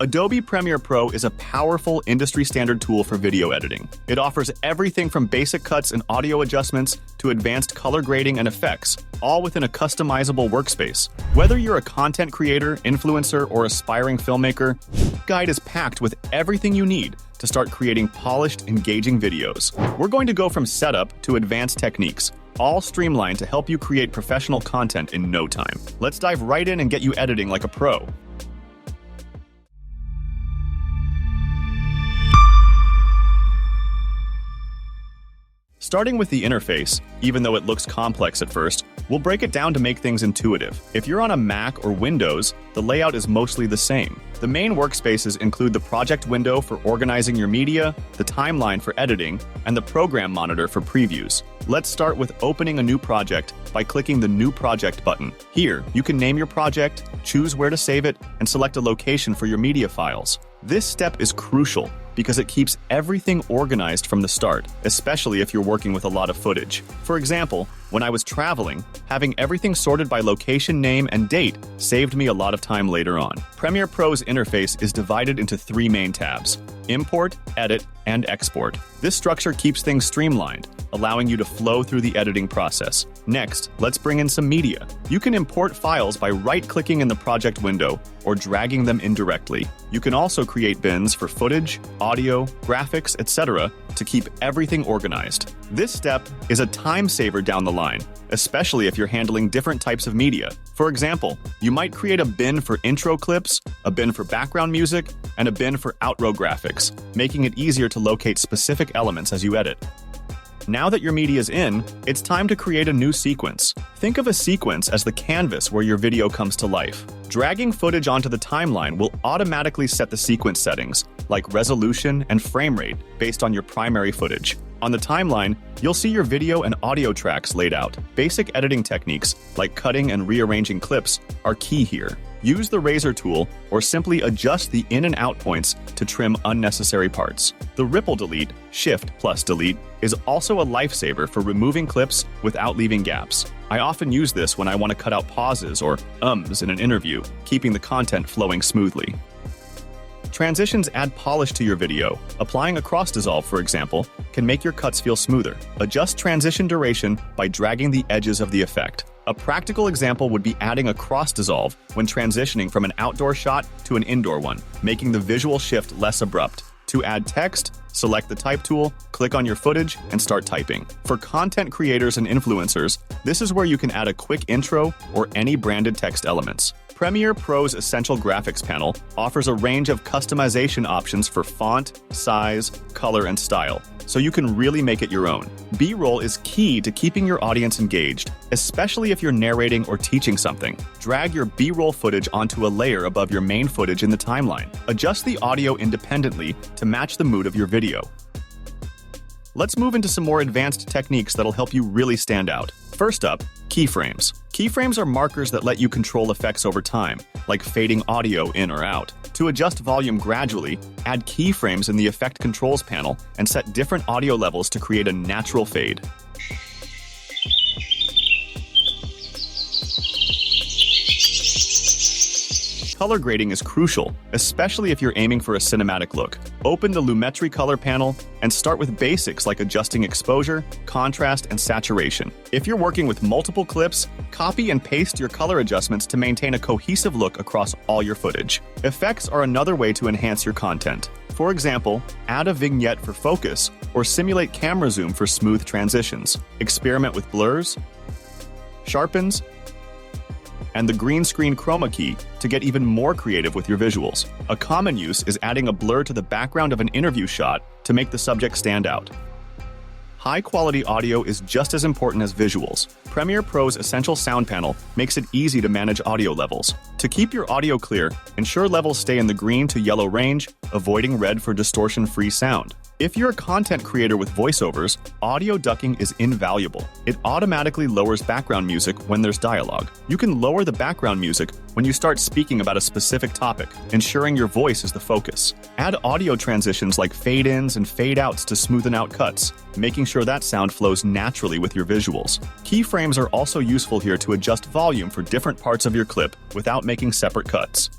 Adobe Premiere Pro is a powerful industry-standard tool for video editing. It offers everything from basic cuts and audio adjustments to advanced color grading and effects, all within a customizable workspace. Whether you're a content creator, influencer, or aspiring filmmaker, this guide is packed with everything you need to start creating polished, engaging videos. We're going to go from setup to advanced techniques, all streamlined to help you create professional content in no time. Let's dive right in and get you editing like a pro. Starting with the interface, even though it looks complex at first, we'll break it down to make things intuitive. If you're on a Mac or Windows, the layout is mostly the same. The main workspaces include the project window for organizing your media, the timeline for editing, and the program monitor for previews. Let's start with opening a new project by clicking the New Project button. Here, you can name your project, choose where to save it, and select a location for your media files. This step is crucial because it keeps everything organized from the start, especially if you're working with a lot of footage. For example, when I was traveling, having everything sorted by location name and date saved me a lot of time later on. Premiere Pro's interface is divided into three main tabs: Import, Edit, and Export. This structure keeps things streamlined, allowing you to flow through the editing process. Next, let's bring in some media. You can import files by right-clicking in the project window or dragging them in directly. You can also create bins for footage, audio, graphics, etc. to keep everything organized. This step is a time saver down the line, especially if you're handling different types of media. For example, you might create a bin for intro clips, a bin for background music, and a bin for outro graphics, making it easier to locate specific elements as you edit. Now that your media is in, it's time to create a new sequence. Think of a sequence as the canvas where your video comes to life. Dragging footage onto the timeline will automatically set the sequence settings, like resolution and frame rate, based on your primary footage. On the timeline, you'll see your video and audio tracks laid out. Basic editing techniques, like cutting and rearranging clips, are key here. Use the razor tool or simply adjust the in and out points to trim unnecessary parts. The ripple delete, Shift plus delete, is also a lifesaver for removing clips without leaving gaps. I often use this when I want to cut out pauses or ums in an interview, keeping the content flowing smoothly. Transitions add polish to your video. Applying a cross dissolve, for example, can make your cuts feel smoother. Adjust transition duration by dragging the edges of the effect. A practical example would be adding a cross dissolve when transitioning from an outdoor shot to an indoor one, making the visual shift less abrupt. To add text, select the type tool, click on your footage, and start typing. For content creators and influencers, this is where you can add a quick intro or any branded text elements. Premiere Pro's Essential Graphics panel offers a range of customization options for font, size, color, and style, so you can really make it your own. B-roll is key to keeping your audience engaged, especially if you're narrating or teaching something. Drag your B-roll footage onto a layer above your main footage in the timeline. Adjust the audio independently to match the mood of your video. Let's move into some more advanced techniques that'll help you really stand out. First up, keyframes. Keyframes are markers that let you control effects over time, like fading audio in or out. To adjust volume gradually, add keyframes in the Effect Controls panel and set different audio levels to create a natural fade. Color grading is crucial, especially if you're aiming for a cinematic look. Open the Lumetri color panel and start with basics like adjusting exposure, contrast, and saturation. If you're working with multiple clips, copy and paste your color adjustments to maintain a cohesive look across all your footage. Effects are another way to enhance your content. For example, add a vignette for focus or simulate camera zoom for smooth transitions. Experiment with blurs, sharpens, and the green screen chroma key to get even more creative with your visuals. A common use is adding a blur to the background of an interview shot to make the subject stand out. High-quality audio is just as important as visuals. Premiere Pro's Essential Sound panel makes it easy to manage audio levels. To keep your audio clear, ensure levels stay in the green to yellow range, avoiding red for distortion-free sound. If you're a content creator with voiceovers, audio ducking is invaluable. It automatically lowers background music when there's dialogue. You can lower the background music when you start speaking about a specific topic, ensuring your voice is the focus. Add audio transitions like fade-ins and fade-outs to smoothen out cuts, making sure that sound flows naturally with your visuals. Keyframes are also useful here to adjust volume for different parts of your clip without making separate cuts.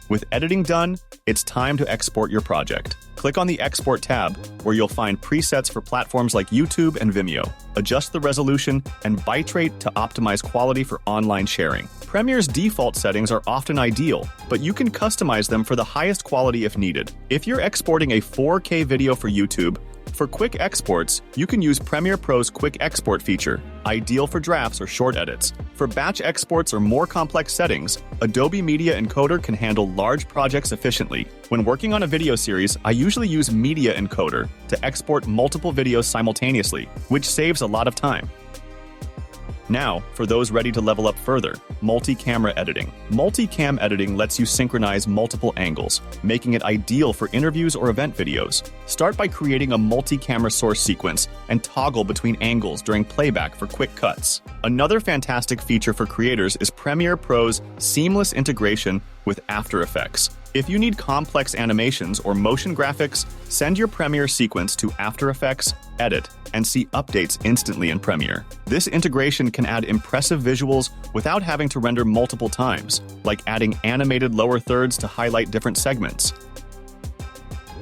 With editing done, it's time to export your project. Click on the Export tab, where you'll find presets for platforms like YouTube and Vimeo. Adjust the resolution and bitrate to optimize quality for online sharing. Premiere's default settings are often ideal, but you can customize them for the highest quality if needed. If you're exporting a 4K video for YouTube, for quick exports, you can use Premiere Pro's Quick Export feature, ideal for drafts or short edits. For batch exports or more complex settings, Adobe Media Encoder can handle large projects efficiently. When working on a video series, I usually use Media Encoder to export multiple videos simultaneously, which saves a lot of time. Now, for those ready to level up further, multi-camera editing. Multi-cam editing lets you synchronize multiple angles, making it ideal for interviews or event videos. Start by creating a multi-camera source sequence and toggle between angles during playback for quick cuts. Another fantastic feature for creators is Premiere Pro's seamless integration with After Effects. If you need complex animations or motion graphics, send your Premiere sequence to After Effects, edit, and see updates instantly in Premiere. This integration can add impressive visuals without having to render multiple times, like adding animated lower thirds to highlight different segments.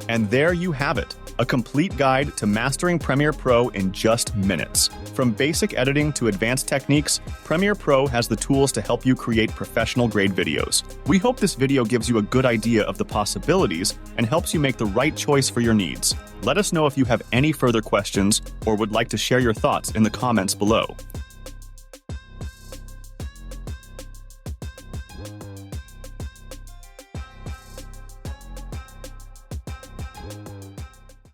And there you have it, a complete guide to mastering Premiere Pro in just minutes. From basic editing to advanced techniques, Premiere Pro has the tools to help you create professional-grade videos. We hope this video gives you a good idea of the possibilities and helps you make the right choice for your needs. Let us know if you have any further questions or would like to share your thoughts in the comments below.